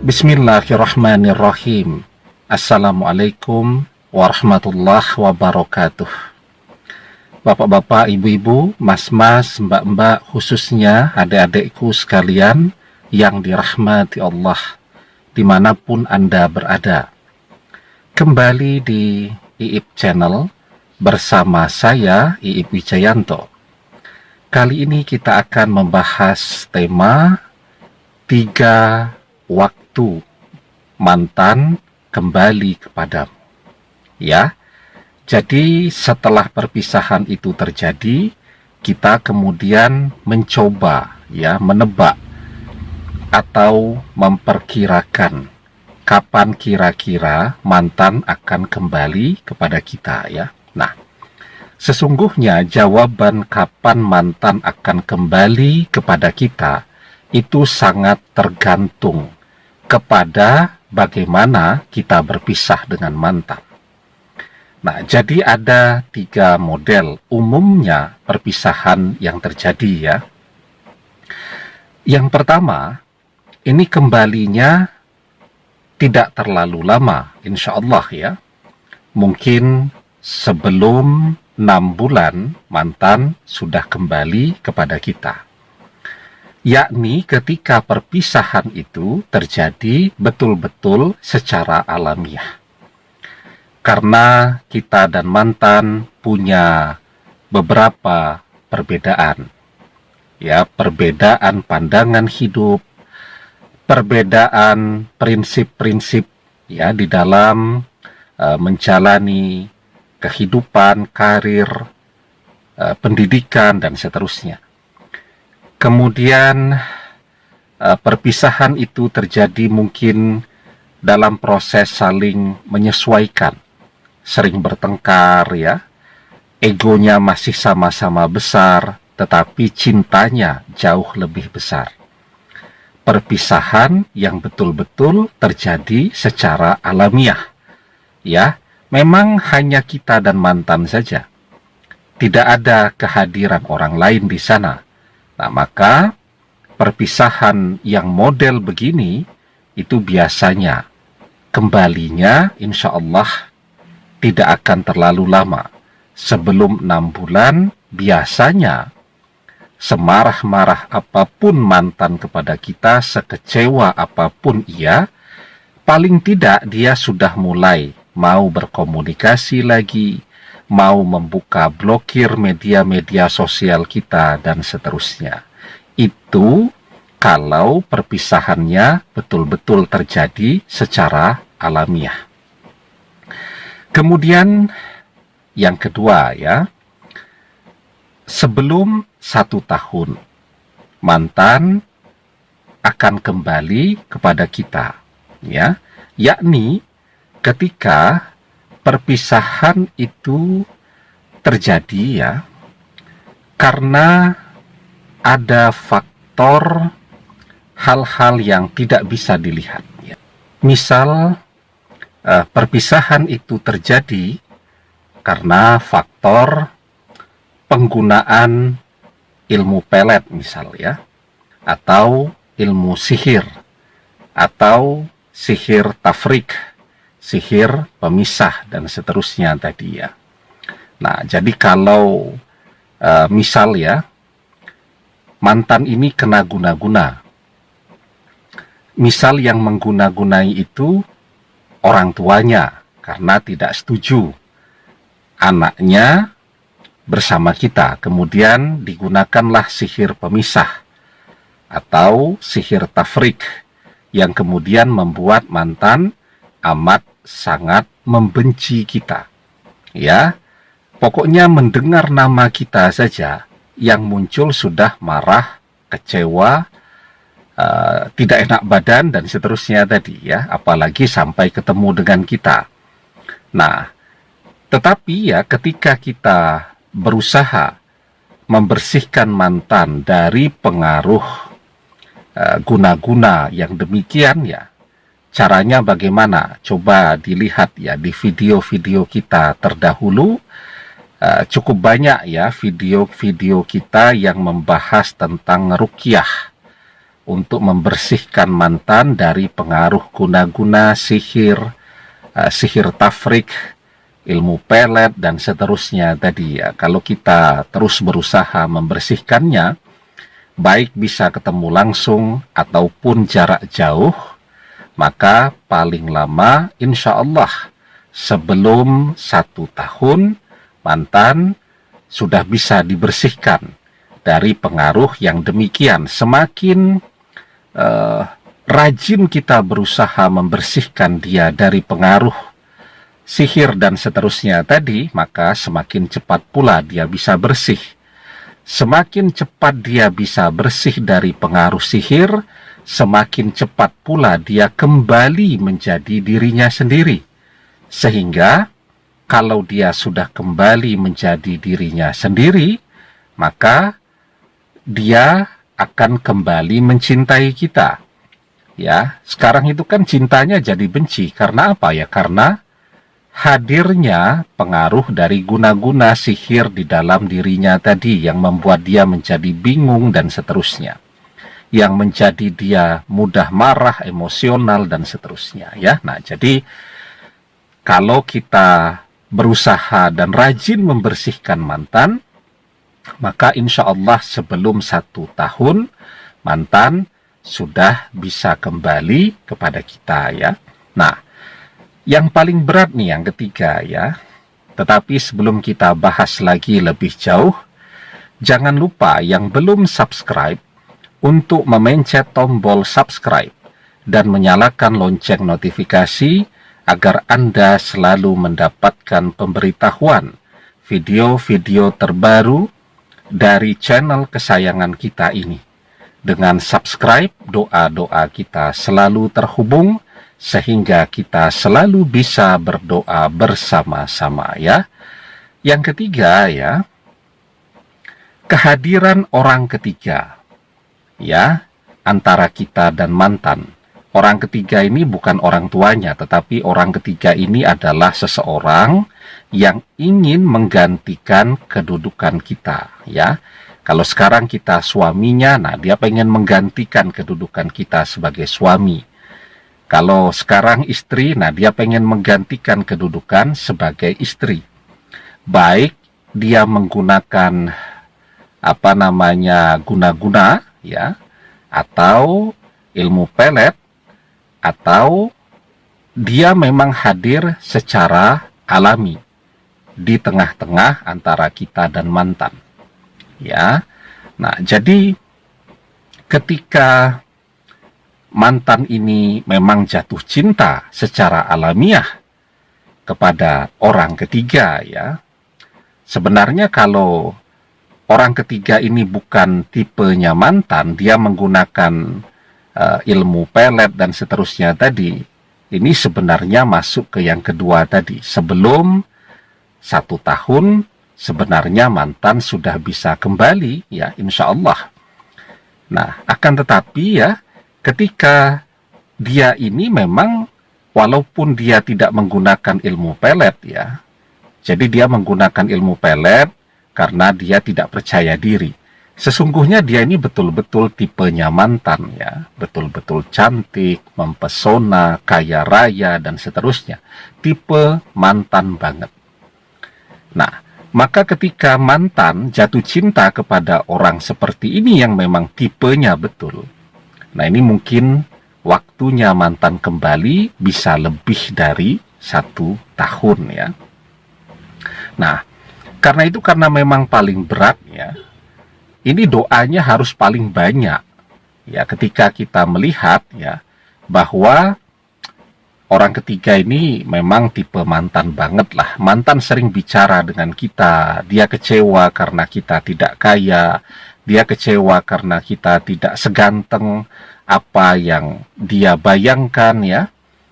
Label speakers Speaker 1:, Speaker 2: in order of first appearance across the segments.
Speaker 1: Bismillahirrahmanirrahim. Assalamualaikum warahmatullahi wabarakatuh. Bapak-bapak, ibu-ibu, mas-mas, mbak-mbak, khususnya adik-adikku sekalian yang dirahmati Allah dimanapun Anda berada. Kembali di IIP Channel bersama saya, IIP Wijayanto. Kali ini kita akan membahas tema 3 waktu mantan kembali kepadamu. Ya, jadi setelah perpisahan itu terjadi, kita kemudian mencoba menebak atau memperkirakan kapan kira-kira mantan akan kembali kepada kita ya. Nah, sesungguhnya jawaban kapan mantan akan kembali kepada kita itu sangat tergantung kepada bagaimana kita berpisah dengan mantan. Nah, jadi ada 3 model umumnya perpisahan yang terjadi ya. Yang pertama, ini kembalinya tidak terlalu lama, insya Allah ya. Mungkin sebelum 6 bulan mantan sudah kembali kepada kita. Yakni ketika perpisahan itu terjadi betul-betul secara alamiah. Karena kita dan mantan punya beberapa perbedaan. Ya, perbedaan pandangan hidup, perbedaan prinsip-prinsip ya di dalam menjalani kehidupan, karir, pendidikan dan seterusnya. Kemudian perpisahan itu terjadi mungkin dalam proses saling menyesuaikan, sering bertengkar ya, egonya masih sama-sama besar, tetapi cintanya jauh lebih besar. Perpisahan yang betul-betul terjadi secara alamiah, ya, memang hanya kita dan mantan saja, tidak ada kehadiran orang lain di sana. Nah, maka perpisahan yang model begini itu biasanya kembalinya insya Allah tidak akan terlalu lama. Sebelum 6 bulan biasanya semarah-marah apapun mantan kepada kita, sekecewa apapun ia, paling tidak dia sudah mulai mau berkomunikasi lagi, mau membuka blokir media-media sosial kita, dan seterusnya. Itu kalau perpisahannya betul-betul terjadi secara alamiah. Kemudian yang kedua ya, sebelum 1 tahun mantan akan kembali kepada kita ya, yakni ketika perpisahan itu terjadi ya karena ada faktor hal-hal yang tidak bisa dilihat ya. Misal perpisahan itu terjadi karena faktor penggunaan ilmu pelet misal ya, atau ilmu sihir, atau sihir tafrik, sihir pemisah dan seterusnya tadi ya. Nah, jadi kalau misal ya, mantan ini kena guna-guna. Misal yang mengguna-gunai itu orang tuanya karena tidak setuju anaknya bersama kita, kemudian digunakanlah sihir pemisah atau sihir tafrik yang kemudian membuat mantan amat sangat membenci kita. Ya, pokoknya mendengar nama kita saja yang muncul sudah marah, kecewa, tidak enak badan dan seterusnya tadi ya, apalagi sampai ketemu dengan kita. Nah, tetapi ya ketika kita berusaha membersihkan mantan dari pengaruh guna-guna yang demikian ya, caranya bagaimana? Coba dilihat ya di video-video kita terdahulu. Cukup banyak ya video-video kita yang membahas tentang ruqyah untuk membersihkan mantan dari pengaruh guna-guna, sihir, sihir tafrik, ilmu pelet, dan seterusnya tadi ya. Kalau kita terus berusaha membersihkannya, baik bisa ketemu langsung ataupun jarak jauh, maka paling lama insya Allah sebelum 1 tahun mantan sudah bisa dibersihkan dari pengaruh yang demikian. Semakin rajin kita berusaha membersihkan dia dari pengaruh sihir dan seterusnya tadi, maka semakin cepat pula dia bisa bersih. Semakin cepat dia bisa bersih dari pengaruh sihir, semakin cepat pula dia kembali menjadi dirinya sendiri. Sehingga kalau dia sudah kembali menjadi dirinya sendiri, maka dia akan kembali mencintai kita. Ya, sekarang itu kan cintanya jadi benci. Karena apa ya? Karena hadirnya pengaruh dari guna-guna sihir di dalam dirinya tadi yang membuat dia menjadi bingung dan seterusnya. Yang menjadi dia mudah marah, emosional dan seterusnya ya. Nah, jadi kalau kita berusaha dan rajin membersihkan mantan, maka insya Allah sebelum 1 tahun mantan sudah bisa kembali kepada kita ya. Nah, yang paling berat nih yang ketiga ya. Tetapi sebelum kita bahas lagi lebih jauh, jangan lupa yang belum subscribe untuk memencet tombol subscribe dan menyalakan lonceng notifikasi agar Anda selalu mendapatkan pemberitahuan video-video terbaru dari channel kesayangan kita ini. Dengan subscribe, doa-doa kita selalu terhubung sehingga kita selalu bisa berdoa bersama-sama ya. Yang ketiga ya, kehadiran orang ketiga ya antara kita dan mantan. Orang ketiga ini bukan orang tuanya, tetapi orang ketiga ini adalah seseorang yang ingin menggantikan kedudukan kita ya. Kalau sekarang kita suaminya, nah dia pengen menggantikan kedudukan kita sebagai suami. Kalau sekarang istri, nah dia pengen menggantikan kedudukan sebagai istri. Baik dia menggunakan guna-guna ya, atau ilmu pelet, atau dia memang hadir secara alami di tengah-tengah antara kita dan mantan. Ya. Nah, jadi ketika mantan ini memang jatuh cinta secara alamiah kepada orang ketiga ya. Sebenarnya kalau orang ketiga ini bukan tipenya mantan, dia menggunakan ilmu pelet dan seterusnya tadi, ini sebenarnya masuk ke yang kedua tadi. Sebelum 1 tahun sebenarnya mantan sudah bisa kembali ya, insya Allah. Nah, akan tetapi ya, ketika dia ini memang walaupun dia tidak menggunakan ilmu pelet ya, jadi dia menggunakan ilmu pelet karena dia tidak percaya diri. Sesungguhnya dia ini betul-betul tipenya mantan ya, betul-betul cantik, mempesona, kaya raya dan seterusnya. Tipe mantan banget. Nah, maka ketika mantan jatuh cinta kepada orang seperti ini yang memang tipenya betul, nah ini mungkin waktunya mantan kembali bisa lebih dari 1 tahun ya. Nah, karena memang paling berat ya, ini doanya harus paling banyak ya ketika kita melihat ya bahwa orang ketiga ini memang tipe mantan banget lah. Mantan sering bicara dengan kita, dia kecewa karena kita tidak kaya, dia kecewa karena kita tidak seganteng apa yang dia bayangkan ya.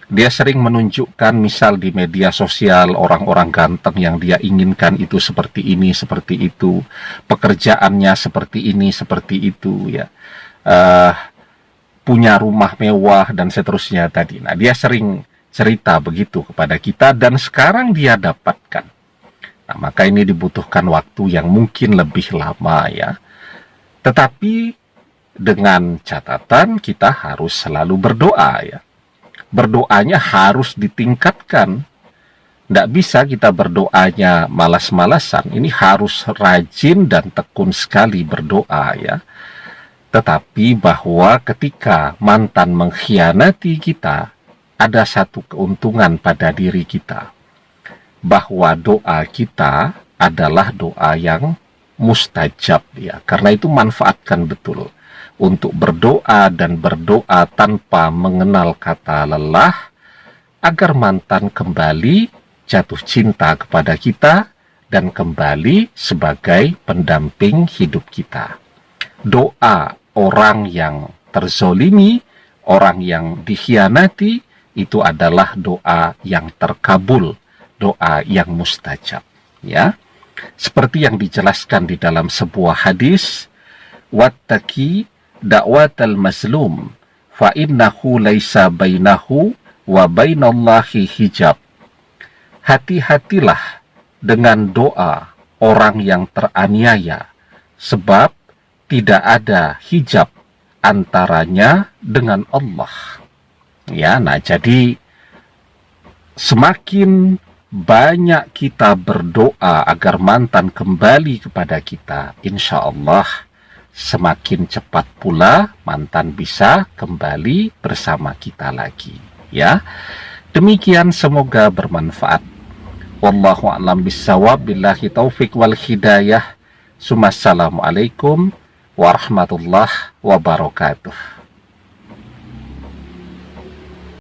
Speaker 1: Dia sering menunjukkan misal di media sosial orang-orang ganteng yang dia inginkan itu seperti ini, seperti itu. Pekerjaannya seperti ini, seperti itu ya. Punya rumah mewah dan seterusnya tadi. Nah, dia sering cerita begitu kepada kita dan sekarang dia dapatkan. Nah, maka ini dibutuhkan waktu yang mungkin lebih lama ya. Tetapi dengan catatan kita harus selalu berdoa ya. Berdoanya harus ditingkatkan. Tidak bisa kita berdoanya malas-malasan. Ini harus rajin dan tekun sekali berdoa ya. Tetapi bahwa ketika mantan mengkhianati kita, ada satu keuntungan pada diri kita. Bahwa doa kita adalah doa yang mustajab ya. Karena itu manfaatkan betul untuk berdoa dan berdoa tanpa mengenal kata lelah, agar mantan kembali jatuh cinta kepada kita dan kembali sebagai pendamping hidup kita. Doa orang yang terzolimi, orang yang dikhianati, itu adalah doa yang terkabul, doa yang mustajab. Ya, seperti yang dijelaskan di dalam sebuah hadis, wattaqi da'watal mazlum fa innahu laisa bainahu wa bainallahi hijab. Hati-hatilah dengan doa orang yang teraniaya, sebab tidak ada hijab antaranya dengan Allah. Ya, nah jadi semakin banyak kita berdoa agar mantan kembali kepada kita, insya Allah semakin cepat pula mantan bisa kembali bersama kita lagi. Ya, demikian, semoga bermanfaat. Wallahu a'lam bissawab, billahi taufik wal hidayah. Assalamualaikum warahmatullahi wabarakatuh.